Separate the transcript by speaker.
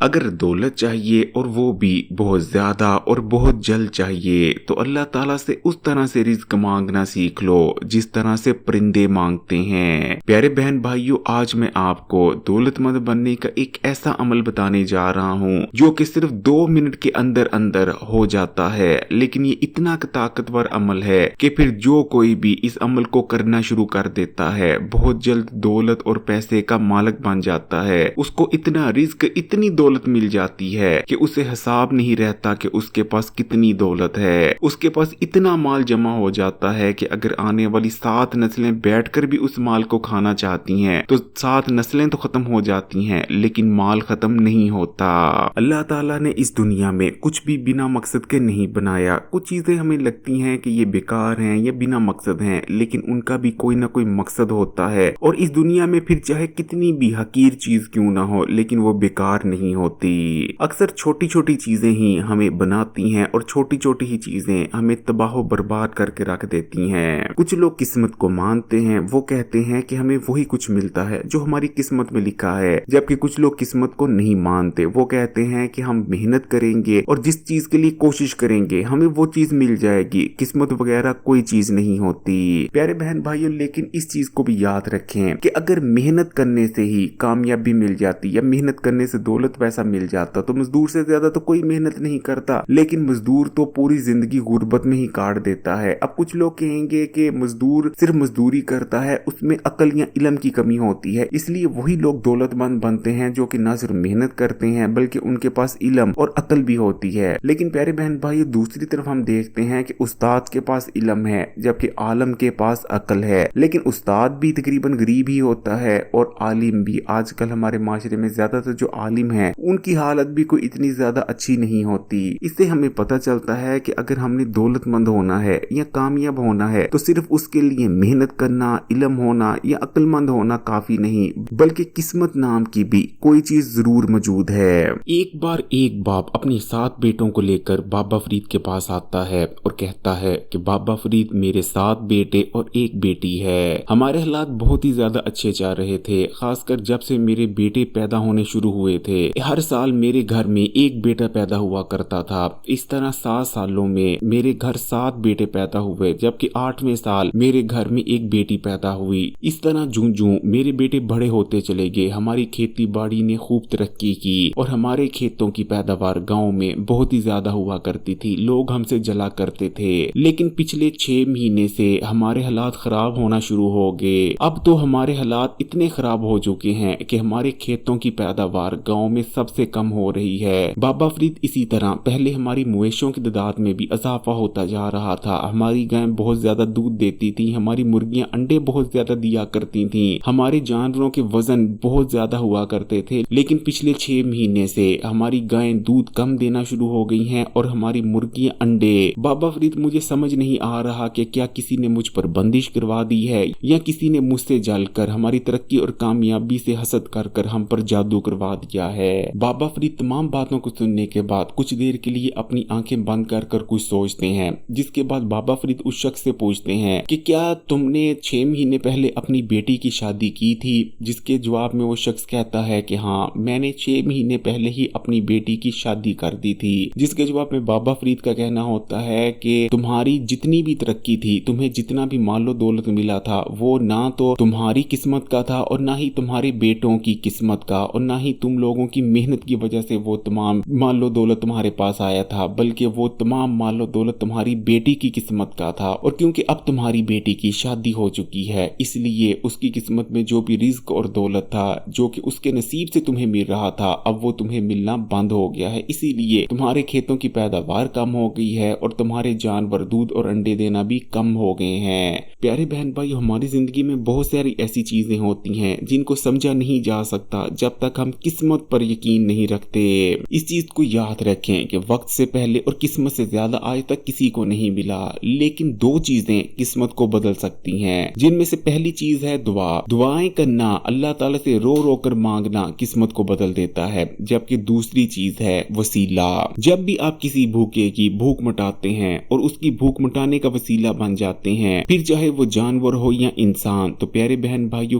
Speaker 1: اگر دولت چاہیے اور وہ بھی بہت زیادہ اور بہت جلد چاہیے تو اللہ تعالیٰ سے اس طرح سے رزق مانگنا سیکھ لو جس طرح سے پرندے مانگتے ہیں۔ پیارے بہن بھائیوں، آج میں آپ کو دولت مند بننے کا ایک ایسا عمل بتانے جا رہا ہوں جو کہ صرف 2 منٹ کے اندر اندر ہو جاتا ہے، لیکن یہ اتنا طاقتور عمل ہے کہ پھر جو کوئی بھی اس عمل کو کرنا شروع کر دیتا ہے بہت جلد دولت اور پیسے کا مالک بن جاتا ہے۔ اس کو اتنا رزق، اتنی دولت مل جاتی ہے کہ اسے حساب نہیں رہتا کہ اس کے پاس کتنی دولت ہے۔ اس کے پاس اتنا مال جمع ہو جاتا ہے کہ اگر آنے والی 7 نسلیں بیٹھ کر بھی اس مال کو کھانا چاہتی ہیں تو 7 نسلیں تو ختم ہو جاتی ہیں لیکن مال ختم نہیں ہوتا۔ اللہ تعالیٰ نے اس دنیا میں کچھ بھی بنا مقصد کے نہیں بنایا۔ کچھ چیزیں ہمیں لگتی ہیں کہ یہ بیکار ہیں یا بنا مقصد ہیں، لیکن ان کا بھی کوئی نہ کوئی مقصد ہوتا ہے، اور اس دنیا میں پھر چاہے کتنی بھی حقیر چیز کیوں نہ ہو لیکن وہ بیکار نہیں ہوتی۔ اکثر چھوٹی چھوٹی چیزیں ہی ہمیں بناتی ہیں اور چھوٹی چھوٹی ہی چیزیں ہمیں تباہ و برباد کر کے رکھ دیتی ہیں۔ کچھ لوگ قسمت کو مانتے ہیں، وہ کہتے ہیں کہ ہمیں وہی کچھ ملتا ہے جو ہماری قسمت میں لکھا ہے، جبکہ کچھ لوگ قسمت کو نہیں مانتے۔ وہ کہتے ہیں کہ ہم محنت کریں گے اور جس چیز کے لیے کوشش کریں گے ہمیں وہ چیز مل جائے گی، قسمت وغیرہ کوئی چیز نہیں ہوتی۔ پیارے بہن بھائیوں، لیکن اس چیز کو بھی یاد رکھیں کہ اگر محنت کرنے سے ہی کامیابی مل جاتی یا محنت کرنے سے دولت پیسہ مل جاتا تو مزدور سے زیادہ تو کوئی محنت نہیں کرتا، لیکن مزدور تو پوری زندگی غربت میں ہی کاٹ دیتا ہے۔ اب کچھ لوگ کہیں گے کہ مزدور صرف مزدوری کرتا ہے، اس میں عقل یا علم کی کمی ہوتی ہے، اس لیے وہی لوگ دولت مند بنتے ہیں جو کہ نہ صرف محنت کرتے ہیں بلکہ ان کے پاس علم اور عقل بھی ہوتی ہے۔ لیکن پیارے بہن بھائی، دوسری طرف ہم دیکھتے ہیں کہ استاد کے پاس علم ہے جبکہ عالم کے پاس عقل ہے، لیکن استاد بھی تقریباً غریب ہی ہوتا ہے اور عالم بھی۔ آج کل ہمارے معاشرے میں زیادہ تر جو عالم ہیں ان کی حالت بھی کوئی اتنی زیادہ اچھی نہیں ہوتی۔ اس سے ہمیں پتہ چلتا ہے کہ اگر ہم نے دولت مند ہونا ہے یا کامیاب ہونا ہے تو صرف اس کے لیے محنت کرنا، علم ہونا یا عقل مند ہونا کافی نہیں، بلکہ قسمت نام کی بھی کوئی چیز ضرور موجود ہے۔ ایک بار ایک باپ اپنے 7 بیٹوں کو لے کر بابا فرید کے پاس آتا ہے اور کہتا ہے کہ بابا فرید، میرے 7 بیٹے اور 1 بیٹی ہے۔ ہمارے حالات بہت ہی زیادہ اچھے چل رہے تھے، خاص کر جب سے میرے بیٹے پیدا ہونے شروع ہوئے تھے۔ ہر سال میرے گھر میں 1 بیٹا پیدا ہوا کرتا تھا۔ اس طرح 7 سالوں میں میرے گھر 7 بیٹے پیدا ہوئے، جبکہ 8ویں سال میرے گھر میں 1 بیٹی پیدا ہوئی۔ اس طرح جوں جوں میرے بیٹے بڑے ہوتے چلے گئے، ہماری کھیتی باڑی نے خوب ترقی کی اور ہمارے کھیتوں کی پیداوار گاؤں میں بہت ہی زیادہ ہوا کرتی تھی، لوگ ہم سے جلا کرتے تھے۔ لیکن پچھلے 6 مہینے سے ہمارے حالات خراب ہونا شروع ہو گئے۔ اب تو ہمارے حالات اتنے خراب ہو چکے ہیں کہ ہمارے کھیتوں کی پیداوار گاؤں میں سب سے کم ہو رہی ہے۔ بابا فرید، اسی طرح پہلے ہماری مویشیوں کی تعداد میں بھی اضافہ ہوتا جا رہا تھا، ہماری گائیں بہت زیادہ دودھ دیتی تھی، ہماری مرغیاں انڈے بہت زیادہ دیا کرتی تھیں، ہمارے جانوروں کے وزن بہت زیادہ ہوا کرتے تھے، لیکن پچھلے 6 مہینے سے ہماری گائیں دودھ کم دینا شروع ہو گئی ہیں اور ہماری مرغیاں انڈے۔ بابا فرید، مجھے سمجھ نہیں آ رہا کہ کیا کسی نے مجھ پر بندش کروا دی ہے یا کسی نے مجھ سے جل کر ہماری ترقی اور کامیابی سے حسد کر کر ہم پر جادو کروا دیا ہے۔ بابا فرید تمام باتوں کو سننے کے بعد کچھ دیر کے لیے اپنی آنکھیں بند کر کر کچھ سوچتے ہیں، جس کے بعد بابا فرید اس شخص سے پوچھتے ہیں کہ کیا تم نے 6 مہینے پہلے اپنی بیٹی کی شادی کی تھی؟ جس کے جواب میں وہ شخص کہتا ہے کہ ہاں، میں نے 6 مہینے پہلے ہی اپنی بیٹی کی شادی کر دی تھی۔ جس کے جواب میں بابا فرید کا کہنا ہوتا ہے کہ تمہاری جتنی بھی ترقی تھی، تمہیں جتنا بھی مال و دولت ملا تھا، وہ نہ تو تمہاری قسمت کا تھا اور نہ ہی تمہارے بیٹوں کی قسمت کا، اور نہ ہی تم لوگوں کی محنت کی وجہ سے وہ تمام مال و دولت تمہارے پاس آیا تھا، بلکہ وہ تمام مال و دولت تمہاری بیٹی کی قسمت کا تھا۔ اور کیونکہ اب تمہاری بیٹی کی شادی ہو چکی ہے، اس لیے اس کی قسمت میں جو بھی رزق اور دولت تھا جو کہ اس کے نصیب سے تمہیں مل رہا تھا، اب وہ تمہیں ملنا بند ہو گیا ہے، اسی لیے تمہارے کھیتوں کی پیداوار کم ہو گئی ہے اور تمہارے جانور دودھ اور انڈے دینا بھی کم ہو گئے ہیں۔ پیارے بہن بھائی، ہماری زندگی میں بہت ساری ایسی چیزیں ہوتی ہیں جن کو سمجھا نہیں جا سکتا جب تک ہم قسمت پر یقین نہیں رکھتے۔ اس چیز کو یاد رکھیں کہ وقت سے پہلے اور قسمت سے زیادہ آج تک کسی کو نہیں ملا، لیکن 2 چیزیں قسمت کو بدل سکتی ہیں، جن میں سے پہلی چیز ہے دعا۔ دعائیں کرنا، اللہ تعالیٰ سے رو رو کر مانگنا قسمت کو بدل دیتا ہے، جبکہ دوسری چیز ہے وسیلہ۔ جب بھی آپ کسی بھوکے کی بھوک مٹاتے ہیں اور اس کی بھوک مٹانے کا وسیلہ بن جاتے ہیں، پھر چاہے وہ جانور ہو یا انسان، تو پیارے بہن بھائیوں،